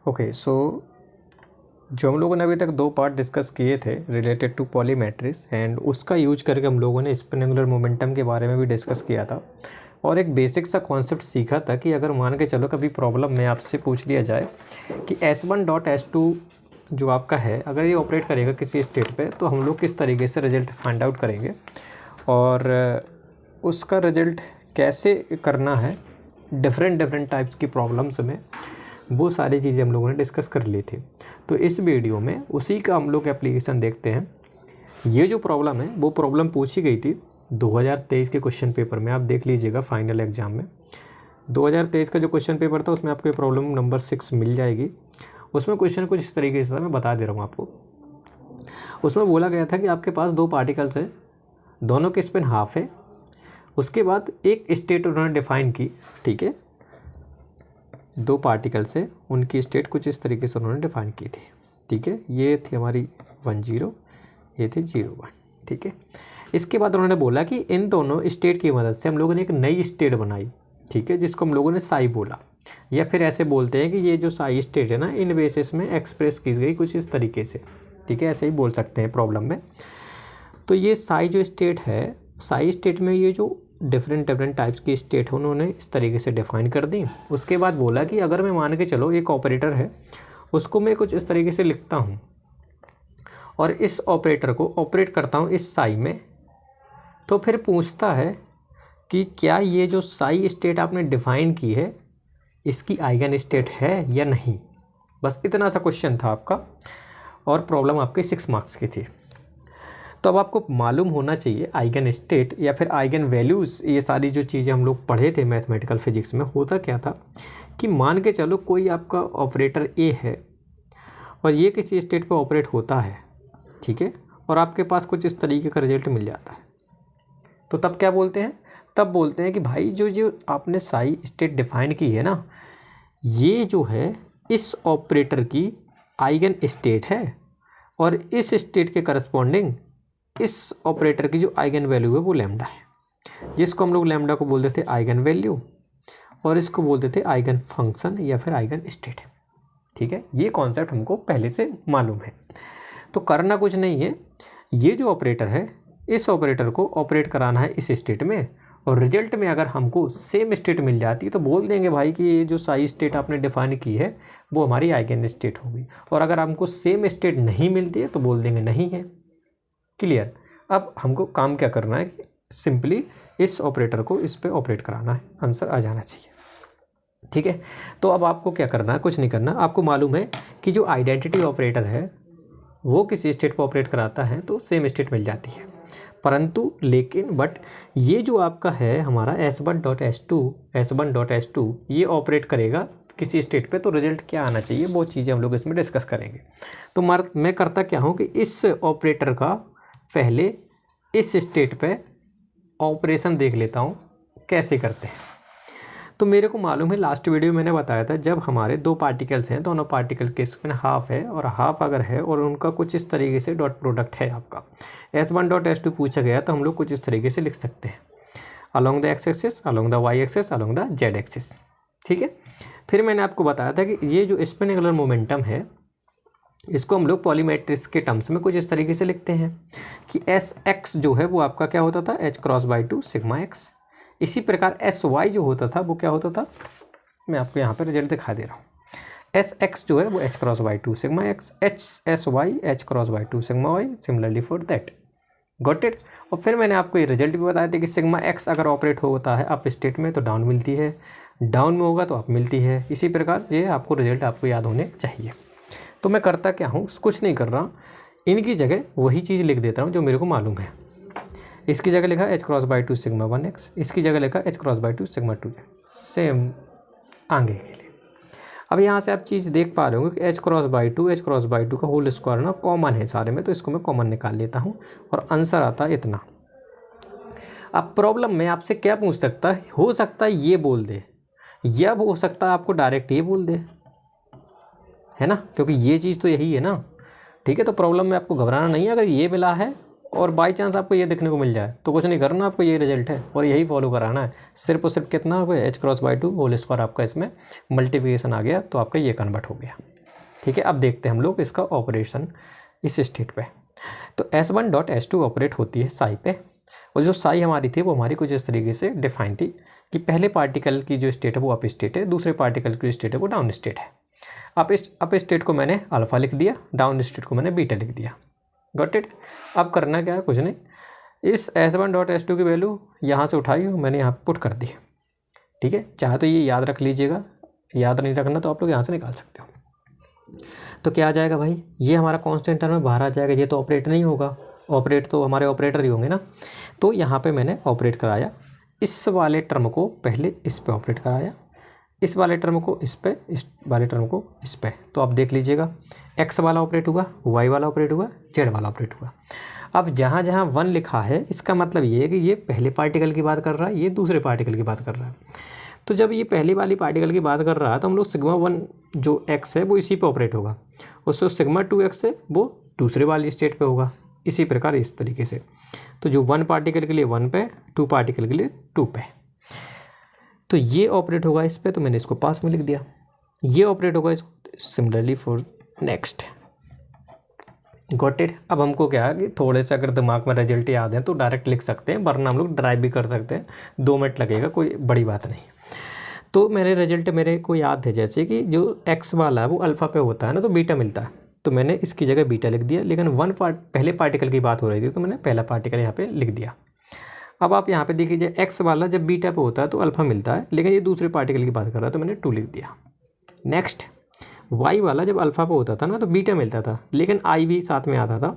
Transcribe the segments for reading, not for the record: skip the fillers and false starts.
Okay, सो जो हम लोगों ने अभी तक 2 पार्ट डिस्कस किए थे रिलेटेड टू पॉलीमेट्रिक्स, एंड उसका यूज करके हम लोगों ने स्पिन एंगुलर मोमेंटम के बारे में भी डिस्कस किया था और एक बेसिक सा कॉन्सेप्ट सीखा था कि अगर मान के चलो कभी प्रॉब्लम में आपसे पूछ लिया जाए कि S1 डॉट S2 जो आपका है अगर ये ऑपरेट करेगा किसी स्टेट पे तो हम लोग किस तरीके से रिजल्ट फाइंड आउट करेंगे और उसका रिजल्ट कैसे करना है डिफरेंट टाइप्स की प्रॉब्लम्स में, वो सारी चीज़ें हम लोगों ने डिस्कस कर ली थी। तो इस वीडियो में उसी का हम लोग एप्लीकेशन देखते हैं। ये जो प्रॉब्लम है वो प्रॉब्लम पूछी गई थी 2023 के क्वेश्चन पेपर में, आप देख लीजिएगा फाइनल एग्ज़ाम में 2023 का जो क्वेश्चन पेपर था उसमें आपको प्रॉब्लम नंबर 6 मिल जाएगी। उसमें क्वेश्चन कुछ इस तरीके से था, मैं बता दे रहा हूँ आपको। उसमें बोला गया था कि आपके पास 2 पार्टिकल्स हैं, दोनों के स्पिन हाफ है, उसके बाद एक स्टेट उन्होंने डिफाइन की, ठीक है। 2 पार्टिकल्स है, उनकी स्टेट कुछ इस तरीके से उन्होंने डिफाइन की थी, ठीक है। ये थी हमारी 1 0, ये थी 0 1, ठीक है। इसके बाद उन्होंने बोला कि इन दोनों स्टेट की मदद से हम लोगों ने एक नई स्टेट बनाई, ठीक है, जिसको हम लोगों ने साई बोला, या फिर ऐसे बोलते हैं कि ये जो साई स्टेट है ना इन बेसिस में एक्सप्रेस की गई कुछ इस तरीके से, ठीक है, ऐसे ही बोल सकते हैं प्रॉब्लम में। तो ये साई जो स्टेट है, साई स्टेट में ये जो डिफरेंट टाइप्स की स्टेट है उन्होंने इस तरीके से डिफाइन कर दी। उसके बाद बोला कि अगर मैं मान के चलो एक ऑपरेटर है उसको मैं कुछ इस तरीके से लिखता हूँ और इस ऑपरेटर को ऑपरेट करता हूँ इस साई में, तो फिर पूछता है कि क्या ये जो साई स्टेट आपने डिफाइन की है इसकी आइगन स्टेट है या नहीं। बस इतना सा क्वेश्चन था आपका और प्रॉब्लम आपके 6 मार्क्स की थी। तो अब आपको मालूम होना चाहिए आइगन स्टेट या फिर आइगन वैल्यूज़, ये सारी जो चीज़ें हम लोग पढ़े थे मैथमेटिकल फिजिक्स में। होता क्या था कि मान के चलो कोई आपका ऑपरेटर ए है और ये किसी स्टेट पे ऑपरेट होता है, ठीक है, और आपके पास कुछ इस तरीके का रिजल्ट मिल जाता है, तो तब क्या बोलते हैं, तब बोलते हैं कि भाई जो जो आपने साई स्टेट डिफाइन की है ना, ये जो है इस ऑपरेटर की आइगन स्टेट है और इस स्टेट के करस्पॉन्डिंग इस ऑपरेटर की जो आइगन वैल्यू है वो लैम्डा है, जिसको हम लोग लैम्डा को बोल देते हैं आइगन वैल्यू और इसको बोल देते हैं आइगन फंक्शन या फिर आइगन स्टेट, ठीक है। ये कॉन्सेप्ट हमको पहले से मालूम है। तो करना कुछ नहीं है, ये जो ऑपरेटर है इस ऑपरेटर को ऑपरेट कराना है इस स्टेट में और रिजल्ट में अगर हमको सेम स्टेट मिल जाती है तो बोल देंगे भाई कि ये जो साई स्टेट आपने डिफाइन की है वो हमारी आइगन स्टेट होगी, और अगर हमको सेम स्टेट नहीं मिलती है तो बोल देंगे नहीं है। क्लियर। अब हमको काम क्या करना है कि सिंपली इस ऑपरेटर को इस पे ऑपरेट कराना है, आंसर आ जाना चाहिए, ठीक है। तो अब आपको क्या करना है, कुछ नहीं करना। आपको मालूम है कि जो आइडेंटिटी ऑपरेटर है वो किसी स्टेट पर ऑपरेट कराता है तो सेम स्टेट मिल जाती है, परंतु लेकिन बट ये जो आपका है हमारा S1 डॉट S2 ये ऑपरेट करेगा किसी स्टेट पे, तो रिजल्ट क्या आना चाहिए वो चीज़ें हम लोग इसमें डिस्कस करेंगे। तो मैं करता क्या हूँ कि इस ऑपरेटर का पहले इस स्टेट पे ऑपरेशन देख लेता हूँ कैसे करते हैं। तो मेरे को मालूम है लास्ट वीडियो मैंने बताया था जब हमारे 2 पार्टिकल्स हैं, दोनों पार्टिकल के स्पिन हाफ है और हाफ अगर है और उनका कुछ इस तरीके से डॉट प्रोडक्ट है आपका S1 डॉट S2 पूछा गया तो हम लोग कुछ इस तरीके से लिख सकते हैं along the X axis, along the Y axis, along the Z axis, ठीक है। फिर मैंने आपको बताया था कि ये जो स्पिन एंगुलर मोमेंटम है इसको हम लोग पॉलीमेट्रिक्स के टर्म्स में कुछ इस तरीके से लिखते हैं कि एस एक्स जो है वो आपका क्या होता था H×/2 सिग्मा एक्स। इसी प्रकार एस वाई जो होता था वो क्या होता था, मैं आपको यहाँ पर रिजल्ट दिखा दे रहा हूँ। एस एक्स जो है वो H×/2 sigma X, S Y H×/2 sigma Y, similarly for that, got it. और फिर मैंने आपको ये रिजल्ट भी बताया था कि सिग्मा एक्स अगर ऑपरेट होता है अप स्टेट में तो डाउन मिलती है, डाउन में होगा तो अप मिलती है। इसी प्रकार ये आपको रिजल्ट आपको याद होने चाहिए। तो मैं करता क्या हूँ, कुछ नहीं कर रहा, इनकी जगह वही चीज़ लिख देता हूँ जो मेरे को मालूम है। इसकी जगह लिखा H×/2 सिग्मा 1x, इसकी जगह लिखा H×/2 सिग्मा 2z, सेम आगे के लिए। अब यहाँ से आप चीज़ देख पा रहे हो कि H×/2 का होल स्क्वायर ना कॉमन है सारे में, तो इसको मैं कॉमन निकाल लेता हूँ और आंसर आता है इतना। अब प्रॉब्लम में आपसे क्या पूछ सकता है, हो सकता है ये बोल दे या हो सकता है आपको डायरेक्ट ये बोल दे, है ना, क्योंकि ये चीज़ तो यही है ना, ठीक है। तो प्रॉब्लम में आपको घबराना नहीं है, अगर ये मिला है और बाई चांस आपको ये देखने को मिल जाए तो कुछ नहीं करना, आपको ये रिजल्ट है और यही फॉलो कराना है। सिर्फ और सिर्फ कितना हो गया, h×2 होल स्क्वायर आपका इसमें मल्टीप्लिकेशन आ गया, तो आपका ये कन्वर्ट हो गया। ठीक है, अब देखते हैं हम लोग इसका ऑपरेशन इस स्टेट पे। तो S1.S2 ऑपरेट होती है साई पे, और जो साई हमारी थी वो हमारी कुछ इस तरीके से डिफाइन थी कि पहले पार्टिकल की जो स्टेट है वो अप स्टेट है, दूसरे पार्टिकल की स्टेट है वो डाउन स्टेट है। अप स्टेट को मैंने अल्फा लिख दिया, डाउन स्टेट को मैंने बीटा लिख दिया। Got it. अब करना क्या है, कुछ नहीं, इस S1.S2 की वैल्यू यहाँ से उठाई और मैंने यहाँ पुट कर दी। ठीक है, चाहे तो ये याद रख लीजिएगा, याद नहीं रखना तो आप लोग यहाँ से निकाल सकते हो। तो क्या आ जाएगा भाई, ये हमारा कांस्टेंट टर्म में बाहर आ जाएगा, ये तो ऑपरेट नहीं होगा, ऑपरेट तो हमारे ऑपरेटर ही होंगे ना। तो यहाँ पे मैंने ऑपरेट कराया, इस वाले टर्म को पहले इस पे ऑपरेट कराया, इस वाले टर्म को इस पे, इस वाले टर्म को इस पे। तो आप देख लीजिएगा, एक्स वाला ऑपरेट हुआ, वाई वाला ऑपरेट हुआ, जेड वाला ऑपरेट हुआ। अब जहाँ जहाँ 1 लिखा है इसका मतलब ये है कि ये पहले पार्टिकल की बात कर रहा है, ये दूसरे पार्टिकल की बात कर रहा है। तो जब ये पहली वाली पार्टिकल की बात कर रहा है तो हम लोग σ1 जो x है वो इसी पे ऑपरेट होगा, और जो σ2x है वो दूसरे वाली स्टेट पे होगा। इसी प्रकार इस तरीके से, तो जो 1 पार्टिकल के लिए 1 पे, 2 पार्टिकल के लिए 2 पे, तो ये ऑपरेट होगा इस पे, तो मैंने इसको पास में लिख दिया। ये ऑपरेट होगा इसको, similarly for next. Got it. अब हमको क्या है कि थोड़े से अगर दिमाग में रिजल्ट याद है तो डायरेक्ट लिख सकते हैं, वरना हम लोग ड्राइव भी कर सकते हैं, 2 मिनट लगेगा, कोई बड़ी बात नहीं। तो मेरे रिजल्ट मेरे को याद है, जैसे कि जो एक्स वाला है वो अल्फ़ा पे होता है ना, तो बीटा मिलता है, तो मैंने इसकी जगह बीटा लिख दिया। लेकिन पहले पार्टिकल की बात हो रही थी तो मैंने पहला पार्टिकल यहाँ पे लिख दिया। अब आप यहाँ पे देखिए, एक्स वाला जब बीटा पे होता है तो अल्फ़ा मिलता है, लेकिन ये दूसरे पार्टिकल की बात कर रहा है तो मैंने 2 लिख दिया। नेक्स्ट, वाई वाला जब अल्फ़ा पे होता था ना तो बीटा मिलता था, लेकिन आई भी साथ में आता था।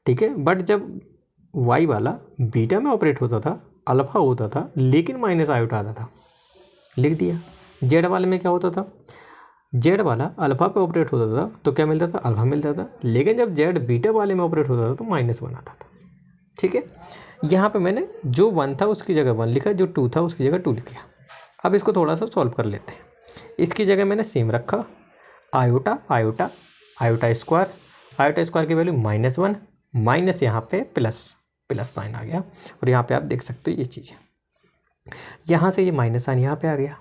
ठीक है, बट जब वाई वाला बीटा में ऑपरेट होता था, अल्फ़ा होता था, लेकिन माइनस आई उठाता था, लिख दिया। जेड वाले में क्या होता था, जेड वाला अल्फ़ा पे ऑपरेट होता था तो क्या मिलता था, अल्फ़ा मिलता था, लेकिन जब जेड बीटा वाले में ऑपरेट होता था तो -1 आता था। ठीक है, यहाँ पे मैंने जो 1 था उसकी जगह 1 लिखा, जो 2 था उसकी जगह 2 लिखा। अब इसको थोड़ा सा सॉल्व कर लेते हैं। इसकी जगह मैंने सेम रखा, आयोटा आयोटा आयोटा स्क्वायर की वैल्यू -1 माइनस यहाँ पे प्लस साइन आ गया, और यहाँ पे आप देख सकते हो ये चीज़, यहाँ से ये माइनस साइन यहाँ पे आ गया।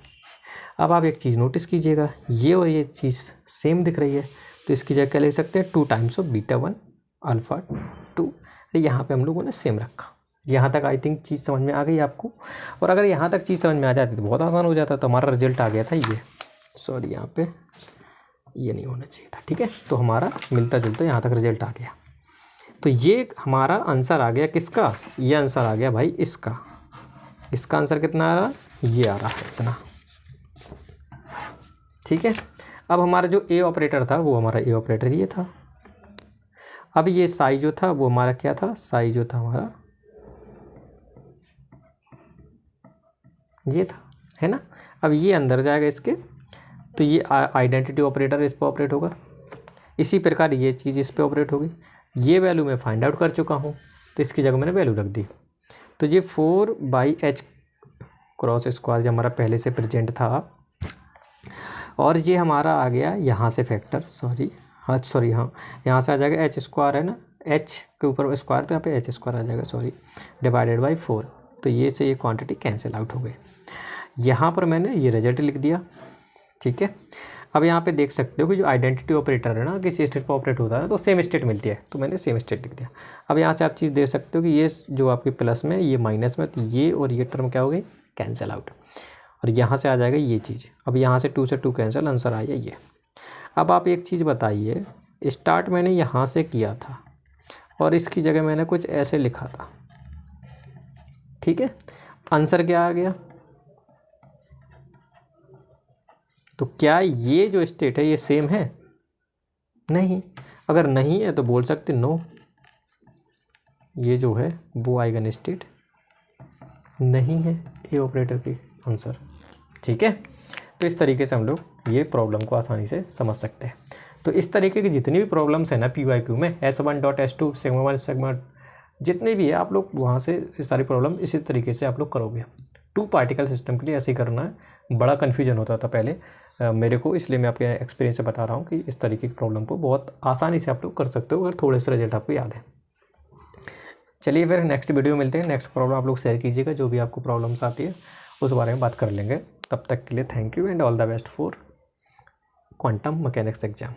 अब आप एक चीज़ नोटिस कीजिएगा, ये और ये चीज़ सेम दिख रही है, तो इसकी जगह क्या ले सकते हैं, 2 टाइम्स ऑफ β1 अल्फ़ा 2। तो यहाँ पे हम लोगों ने सेम रखा। यहाँ तक आई थिंक चीज़ समझ में आ गई आपको, और अगर यहाँ तक चीज़ समझ में आ जाती तो बहुत आसान हो जाता। तो हमारा रिजल्ट आ गया था ये, सॉरी यहाँ पे ये नहीं होना चाहिए था। ठीक है, तो हमारा मिलता जुलता यहाँ तक रिजल्ट आ गया। तो ये हमारा आंसर आ गया किसका, ये आंसर आ गया भाई इसका। इसका आंसर कितना आ रहा, ये आ रहा है इतना। ठीक है, अब हमारा जो ए ऑपरेटर था वो हमारा ए ऑपरेटर ये था। अब ये साई जो था वो हमारा क्या था, साई जो था हमारा ये था, है ना। अब ये अंदर जाएगा इसके, तो ये आइडेंटिटी ऑपरेटर इस पर ऑपरेट होगा। इसी प्रकार ये चीज़ इस पर ऑपरेट होगी। ये वैल्यू मैं फाइंड आउट कर चुका हूँ, तो इसकी जगह मैंने वैल्यू रख दी। तो ये 4/h क्रॉस स्क्वायर जो हमारा पहले से प्रेजेंट था, और ये हमारा आ गया यहाँ से फैक्टर, हाँ यहाँ से आ जाएगा h स्क्वायर, है ना, h के ऊपर स्क्वायर, तो यहाँ पे h स्क्वायर आ जाएगा, डिवाइडेड बाई 4। तो ये से ये क्वांटिटी कैंसिल आउट हो गई। यहाँ पर मैंने ये रिजल्ट लिख दिया। ठीक है, अब यहाँ पे देख सकते हो कि जो आइडेंटिटी ऑपरेटर है ना, किसी स्टेट पर ऑपरेट होता है तो सेम स्टेट मिलती है, तो मैंने सेम स्टेट लिख दिया। अब यहाँ से आप चीज़ देख सकते हो कि ये जो आपके प्लस में, ये माइनस में, तो ये और ये टर्म क्या हो गई, कैंसिल आउट, और यहाँ से आ जाएगा ये चीज़। अब यहाँ से 2 से 2 कैंसिल, आंसर आया ये। अब आप एक चीज़ बताइए, स्टार्ट मैंने यहाँ से किया था और इसकी जगह मैंने कुछ ऐसे लिखा था। ठीक है, आंसर क्या आ गया, तो क्या ये जो स्टेट है ये सेम है, नहीं। अगर नहीं है तो बोल सकते नो, ये जो है वो आइगन स्टेट नहीं है ए ऑपरेटर की आंसर। ठीक है, तो इस तरीके से हम लोग ये प्रॉब्लम को आसानी से समझ सकते हैं। तो इस तरीके की जितनी भी प्रॉब्लम्स है ना PYQ में, S1.S2 सिग्मा 1 सिग्मा जितने भी है, आप लोग वहाँ से सारी प्रॉब्लम इसी तरीके से आप लोग करोगे। 2 पार्टिकल सिस्टम के लिए ऐसे ही करना है। बड़ा कन्फ्यूजन होता था पहले मेरे को, इसलिए मैं आपके एक्सपीरियंस से बता रहा हूँ कि इस तरीके की प्रॉब्लम को बहुत आसानी से आप लोग कर सकते हो अगर थोड़े से रिजल्ट आपको याद है। चलिए फिर नेक्स्ट वीडियो मिलते हैं। नेक्स्ट प्रॉब्लम आप लोग शेयर कीजिएगा, जो भी आपको प्रॉब्लम्स आती है उस बारे में बात कर लेंगे। तब तक के लिए thank you and all the best for quantum mechanics exam.